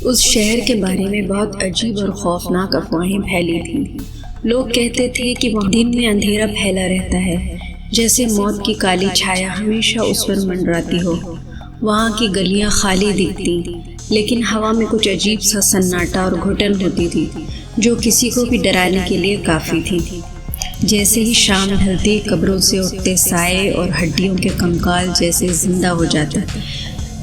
उस शहर के बारे में बहुत अजीब और खौफनाक अफवाहें फैली थी। लोग कहते थे कि वहाँ दिन में अंधेरा फैला रहता है, जैसे मौत की काली छाया हमेशा उस पर मंडराती हो। वहाँ की गलियाँ खाली दिखती, लेकिन हवा में कुछ अजीब सा सन्नाटा और घुटन होती थी, जो किसी को भी डराने के लिए काफ़ी थी। जैसे ही शाम ढलती, कब्रों से उठते साए और हड्डियों के कंकाल जैसे जिंदा हो जाते।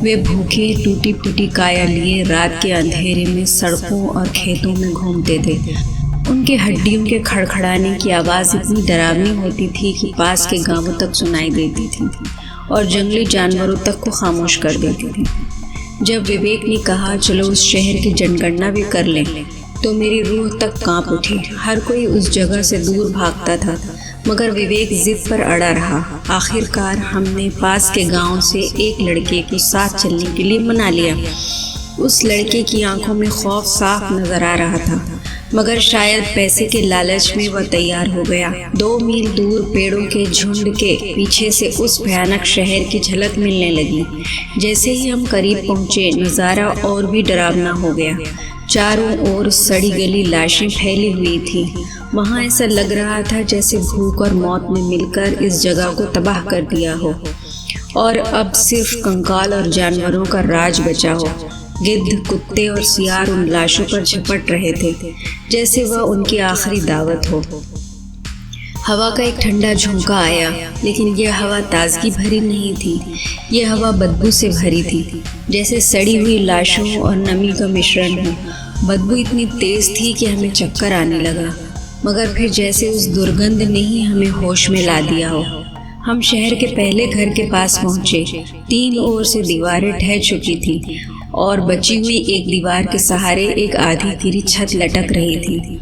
वे भूखे टूटी फूटी काया लिए रात के अंधेरे में सड़कों और खेतों में घूमते थे। उनके हड्डियों के खड़खड़ाने की आवाज़ इतनी डरावनी होती थी कि पास के गांवों तक सुनाई देती थी और जंगली जानवरों तक को खामोश कर देती थी। जब विवेक ने कहा चलो उस शहर की जनगणना भी कर लें, तो मेरी रूह तक कांप उठी। हर कोई उस जगह से दूर भागता था, मगर विवेक जिद पर अड़ा रहा। आखिरकार हमने पास के गांव से एक लड़के को साथ चलने के लिए मना लिया। उस लड़के की आंखों में खौफ साफ नजर आ रहा था, मगर शायद पैसे के लालच में वह तैयार हो गया। 2 मील दूर पेड़ों के झुंड के पीछे से उस भयानक शहर की झलक मिलने लगी। जैसे ही हम करीब पहुंचे, नज़ारा और भी डरावना हो गया। चारों ओर सड़ी गली लाशें फैली हुई थी। वहाँ ऐसा लग रहा था जैसे भूख और मौत ने मिलकर इस जगह को तबाह कर दिया हो, और अब सिर्फ कंकाल और जानवरों का राज बचा हो। गिद्ध, कुत्ते और सियार उन लाशों पर झपट रहे थे, जैसे वह उनकी आखिरी दावत हो। हवा का एक ठंडा झोंका आया, लेकिन यह हवा ताजगी भरी नहीं थी। यह हवा बदबू से भरी थी, जैसे सड़ी हुई लाशों और नमी का मिश्रण हो। बदबू इतनी तेज थी कि हमें चक्कर आने लगा, मगर फिर जैसे उस दुर्गंध ने ही हमें होश में ला दिया हो। हम शहर के पहले घर के पास पहुंचे। 3 ओर से दीवारें ढह चुकी थी और बची हुई एक दीवार के सहारे एक आधी गिरी छत लटक रही थी।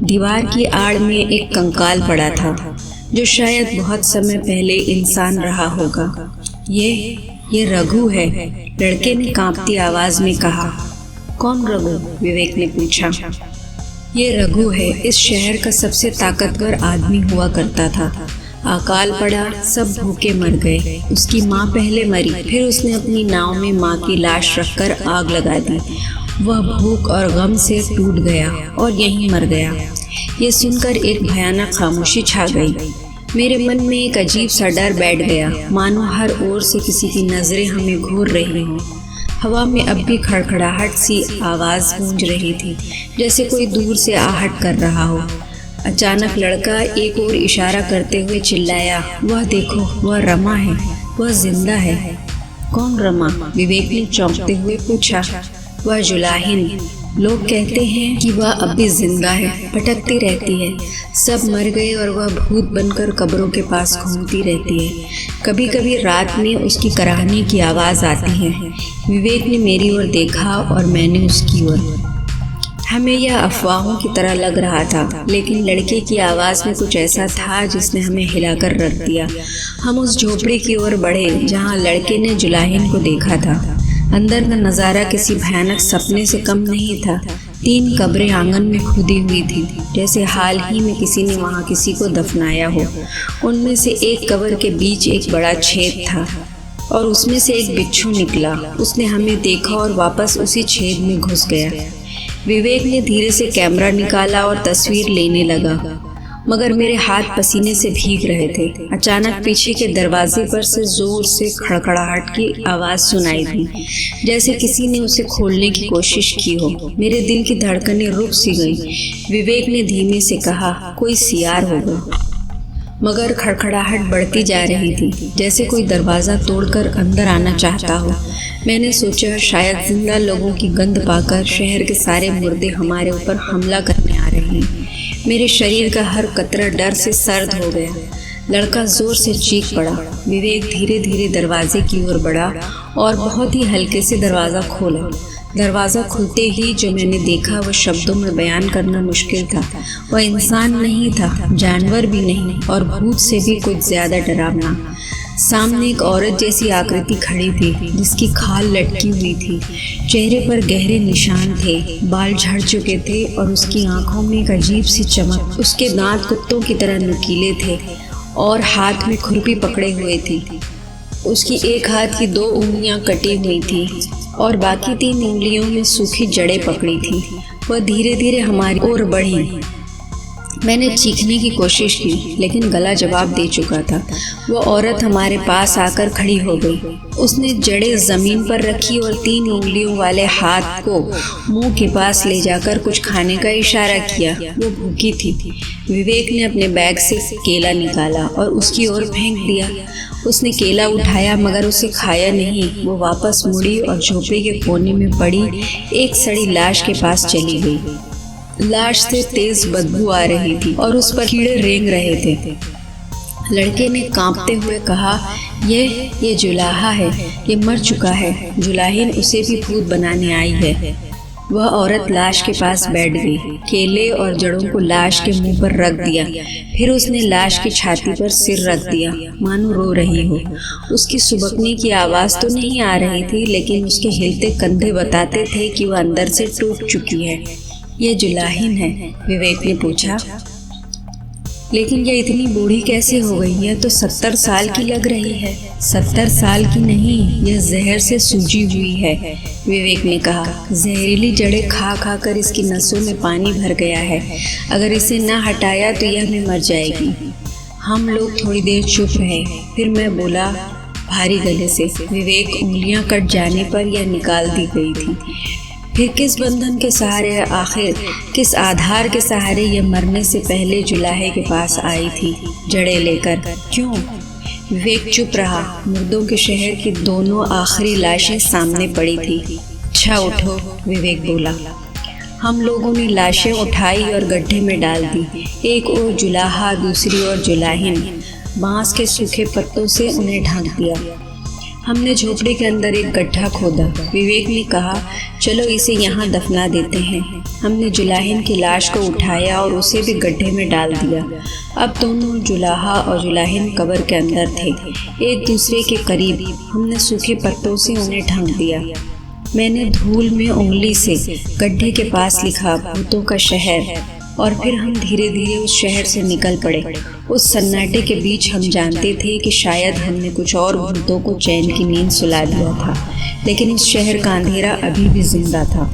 दीवार की आड़ में एक कंकाल पड़ा था, जो शायद बहुत समय पहले इंसान रहा होगा। ये रघु है, लड़के ने कांपती आवाज में कहा। कौन रघु? विवेक ने पूछा। ये रघु है, इस शहर का सबसे ताकतवर आदमी हुआ करता था। अकाल पड़ा, सब भूखे मर गए। उसकी माँ पहले मरी, फिर उसने अपनी नाव में माँ की लाश रखकर आग लगा दी। वह भूख और गम से टूट गया और यहीं मर गया। ये सुनकर एक भयानक खामोशी छा गई। मेरे मन में एक अजीब सा डर बैठ गया, मानो हर ओर से किसी की नज़रें हमें घूर रही हों। हवा में अब भी खड़खड़ाहट सी आवाज़ गूंज रही थी, जैसे कोई दूर से आहट कर रहा हो। अचानक लड़का एक और इशारा करते हुए चिल्लाया, वह देखो, वह रमा है, वह जिंदा है। कौन रमा? विवेक ने चौंकते हुए पूछा। वह जुलाहिन। लोग कहते हैं कि वह अब भी जिंदा है, भटकती रहती है। सब मर गए और वह भूत बनकर कब्रों के पास घूमती रहती है। कभी कभी रात में उसकी कराहने की आवाज़ आती है। विवेक ने मेरी ओर देखा और मैंने उसकी ओर। हमें यह अफवाहों की तरह लग रहा था, लेकिन लड़के की आवाज़ में कुछ ऐसा था जिसने हमें हिलाकर रख दिया। हम उस झोपड़ी की ओर बढ़े जहाँ लड़के ने जुलाहिन को देखा था। अंदर का नज़ारा किसी भयानक सपने से कम नहीं था। 3 कब्रें आंगन में खुदी हुई थी, जैसे हाल ही में किसी ने वहाँ किसी को दफनाया हो। उनमें से एक कब्र के बीच एक बड़ा छेद था और उसमें से एक बिच्छू निकला। उसने हमें देखा और वापस उसी छेद में घुस गया। विवेक ने धीरे से कैमरा निकाला और तस्वीर लेने लगा, मगर मेरे हाथ पसीने से भीग रहे थे। अचानक पीछे के दरवाजे पर से जोर से खड़खड़ाहट की आवाज़ सुनाई दी, जैसे किसी ने उसे खोलने की कोशिश की हो। मेरे दिल की धड़कनें रुक सी गईं। विवेक ने धीमे से कहा, कोई सियार होगा। मगर खड़खड़ाहट बढ़ती जा रही थी, जैसे कोई दरवाज़ा तोड़कर अंदर आना चाहता हो। मैंने सोचा शायद जिंदा लोगों की गंध पाकर शहर के सारे मुर्दे हमारे ऊपर हमला करने आ रहे हैं। मेरे शरीर का हर कतरा डर से सर्द हो गया। लड़का जोर से चीख पड़ा। विवेक धीरे धीरे दरवाजे की ओर बढ़ा और बहुत ही हल्के से दरवाज़ा खोला। दरवाज़ा खुलते ही जो मैंने देखा वह शब्दों में बयान करना मुश्किल था। वह इंसान नहीं था, जानवर भी नहीं, और भूत से भी कुछ ज़्यादा डरावना। सामने एक औरत जैसी आकृति खड़ी थी, जिसकी खाल लटकी हुई थी। चेहरे पर गहरे निशान थे, बाल झड़ चुके थे और उसकी आंखों में एक अजीब सी चमक। उसके दांत कुत्तों की तरह नुकीले थे और हाथ में खुरपी पकड़े हुए थी। उसकी एक हाथ की 2 उंगलियां कटी हुई थी और बाकी 3 उंगलियों में सूखी जड़ें पकड़ी थी। वह धीरे धीरे हमारी ओर बढ़ी। मैंने चीखने की कोशिश की, लेकिन गला जवाब दे चुका था। वो औरत हमारे पास आकर खड़ी हो गई। उसने जड़ें जमीन पर रखी और 3 उंगलियों वाले हाथ को मुंह के पास ले जाकर कुछ खाने का इशारा किया। वो भूखी थी। विवेक ने अपने बैग से केला निकाला और उसकी ओर फेंक दिया। उसने केला उठाया मगर उसे खाया नहीं। वो वापस मुड़ी और झोपड़ी के कोने में पड़ी एक सड़ी लाश के पास चली गई। लाश से तेज बदबू आ रही थी और उस पर कीड़े रेंग रहे थे। लड़के ने कांपते हुए कहा, ये जुलाहा है, ये मर चुका है। जुलाहिन उसे भी भूत बनाने आई है। वह औरत लाश के पास बैठ गई, केले और जड़ों को लाश के मुंह पर रख दिया। फिर उसने लाश की छाती पर सिर रख दिया, मानो रो रही हो। उसकी सुबकने की आवाज़ तो नहीं आ रही थी, लेकिन उसके हिलते कंधे बताते थे कि वह अंदर से टूट चुकी है। ये जुलाहिन है, विवेक ने पूछा। लेकिन ये इतनी बूढ़ी कैसे हो गई? यह तो 70 साल की लग रही है। 70 साल की नहीं, यह जहर से सूजी हुई है, विवेक ने कहा। जहरीली जड़ें खा खा कर इसकी नसों में पानी भर गया है। अगर इसे न हटाया तो यह भी मर जाएगी। हम लोग थोड़ी देर चुप रहे। फिर मैं बोला भारी गले से, विवेक, उंगलियां कट जाने पर यह निकाल दी गई थी। फिर किस बंधन के सहारे, आखिर किस आधार के सहारे यह मरने से पहले जुलाहे के पास आई थी, जड़ें लेकर? क्यों? विवेक चुप रहा। मुर्दों के शहर की दोनों आखिरी लाशें सामने पड़ी थी। अच्छा उठो, विवेक बोला। हम लोगों ने लाशें उठाई और गड्ढे में डाल दी। एक ओर जुलाहा, दूसरी ओर जुलाहिन। बांस के सूखे पत्तों से उन्हें ढक दिया। हमने झोपड़ी के अंदर एक गड्ढा खोदा। विवेक ने कहा, चलो इसे यहाँ दफना देते हैं। हमने जुलाहिन की लाश को उठाया और उसे भी गड्ढे में डाल दिया। अब दोनों जुलाहा और जुलाहिन कब्र के अंदर थे, एक दूसरे के करीब। हमने सूखे पत्तों से उन्हें ढक दिया। मैंने धूल में उंगली से गड्ढे के पास लिखा, भूतों का शहर। और फिर हम धीरे धीरे उस शहर से निकल पड़े। उस सन्नाटे के बीच हम जानते थे कि शायद हमने कुछ और भूतों को चैन की नींद सुला दिया था, लेकिन इस शहर का अंधेरा अभी भी जिंदा था।